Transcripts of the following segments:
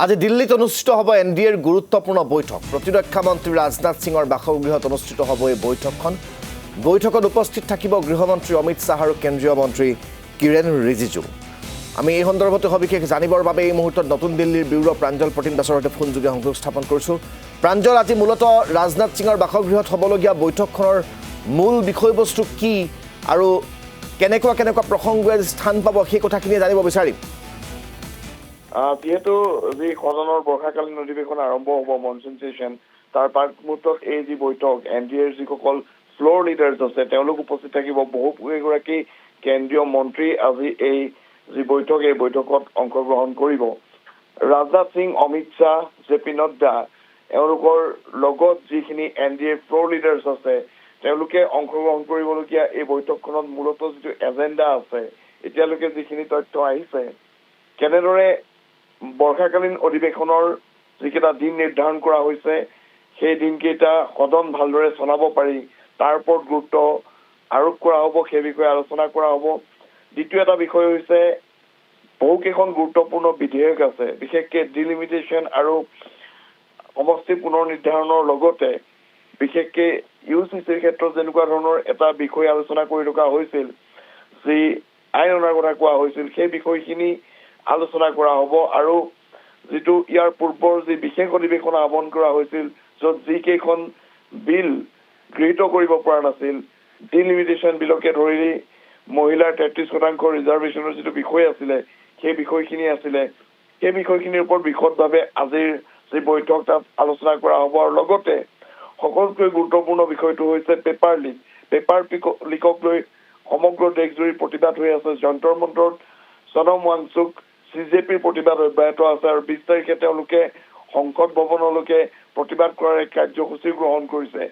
আজি দিল্লীত অনুষ্ঠিত হ'ব এনডিএৰ গুৰুত্বপূৰ্ণ বৈঠক। প্ৰতিৰক্ষা মন্ত্ৰী ৰাজনাথ সিঙৰ বাসগৃহত অনুষ্ঠিত হ'ব এই বৈঠকখন। বৈঠকত উপস্থিত থাকিব গৃহমন্ত্ৰী অমিত শ্বাহ আৰু কেন্দ্ৰীয় মন্ত্ৰী কিৰেণ ৰিজিজু। আমি এই সন্দৰ্ভত সবিশেষ জানিবৰ বাবে এই মুহূৰ্তত নতুন দিল্লীৰ ব্যুৰ প্ৰাঞ্জল প্ৰতীম দাসৰ সৈতে ফোনযোগে সংযোগ স্থাপন কৰিছোঁ। প্ৰাঞ্জল, আজি মূলতঃ ৰাজনাথ সিঙৰ বাসগৃহত হ'বলগীয়া বৈঠকখনৰ মূল বিষয়বস্তু কি আৰু কেনেকুৱা প্ৰসংগই স্থান পাব সেই কথাখিনি জানিব বিচাৰিম। যিহেতু যি সদনৰ বৰ্ষাকালীন অধিৱেশন আৰম্ভ হ'ব মনচুন ছেশ্যন, তাৰ মুহূৰ্তত এই যি বৈঠক এন ডি এৰ যিসকল ফ্ল'ৰ লিডাৰ্ছ আছে তেওঁলোক উপস্থিত থাকিব। বহুকেইগৰাকী কেন্দ্ৰীয় মন্ত্ৰী আজি এই যি বৈঠক এই বৈঠকত অংশগ্ৰহণ কৰিব। ৰাজনাথ সিং, অমিত শ্বাহ, জে পি নাড্ডা এওঁলোকৰ লগত যিখিনি এন ডি এৰ ফ্ল'ৰ লিডাৰ্ছ আছে তেওঁলোকে অংশগ্ৰহণ কৰিবলগীয়া এই বৈঠকখনত মূলতঃ যিটো এজেণ্ডা আছে, এতিয়ালৈকে যিখিনি তথ্য আহিছে, কেনেদৰে বৰ্ষাকালীন অধিৱেশনৰ যিকেইটা দিন নিৰ্ধাৰণ কৰা হৈছে সেই দিনকেইটা সদন ভালদৰে চলাব পাৰি তাৰ ওপৰত গুৰুত্ব আৰোপ কৰা হ'ব, সেই বিষয়ে আলোচনা কৰা হ'ব। দ্বিতীয় এটা বিষয় হৈছে বহুকেইখন গুৰুত্বপূৰ্ণ বিধেয়ক আছে, বিশেষকৈ ডিলিমিটেশ্যন আৰু সমষ্টি পুনৰ নিৰ্ধাৰণৰ লগতে বিশেষকৈ ইউ চি চিৰ ক্ষেত্ৰত যেনেকুৱা ধৰণৰ এটা বিষয় আলোচনা কৰি থকা হৈছিল, যি আইন অনাৰ কথা কোৱা হৈছিল, সেই বিষয়খিনি আলোচনা কৰা হ'ব। আৰু যিটো ইয়াৰ পূৰ্বৰ যি বিশেষ অধিৱেশন আহ্বান কৰা হৈছিল য'ত যিকেইখন বিল গৃহীত কৰিব পৰা নাছিল, ডিলিমিটেশ্যন বিলকে ধৰি মহিলাৰ 33% ৰিজাৰ্ভেশ্যনৰ যিটো বিষয় আছিলে সেই বিষয়খিনি আছিলে, সেই বিষয়খিনিৰ ওপৰত বিশদভাৱে আজিৰ যি বৈঠক তাত আলোচনা কৰা হ'ব। আৰু লগতে সকলোতকৈ গুৰুত্বপূৰ্ণ বিষয়টো হৈছে পেপাৰ লিকক লৈ সমগ্ৰ দেশজুৰি প্ৰতিবাদ হৈ আছে। যন্তৰ মন্তৰত সনম ৱাংচুক CJPৰ প্ৰতিবাদ অব্যাহত আছে আৰু 20 তাৰিখে তেওঁলোকে সংসদ ভৱনলৈকে প্ৰতিবাদ কৰাৰ এক কাৰ্যসূচী গ্ৰহণ কৰিছে।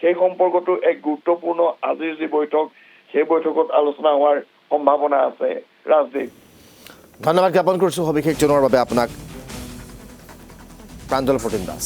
সেই সম্পৰ্কতো এক গুৰুত্বপূৰ্ণ আজিৰ যি বৈঠক সেই বৈঠকত আলোচনা হোৱাৰ সম্ভাৱনা আছে। ৰাজদীপ, ধন্যবাদ জ্ঞাপন কৰিছোঁ সবিশেষ জনোৱাৰ বাবে আপোনাক, প্ৰাঞ্জল প্ৰতীম দাস।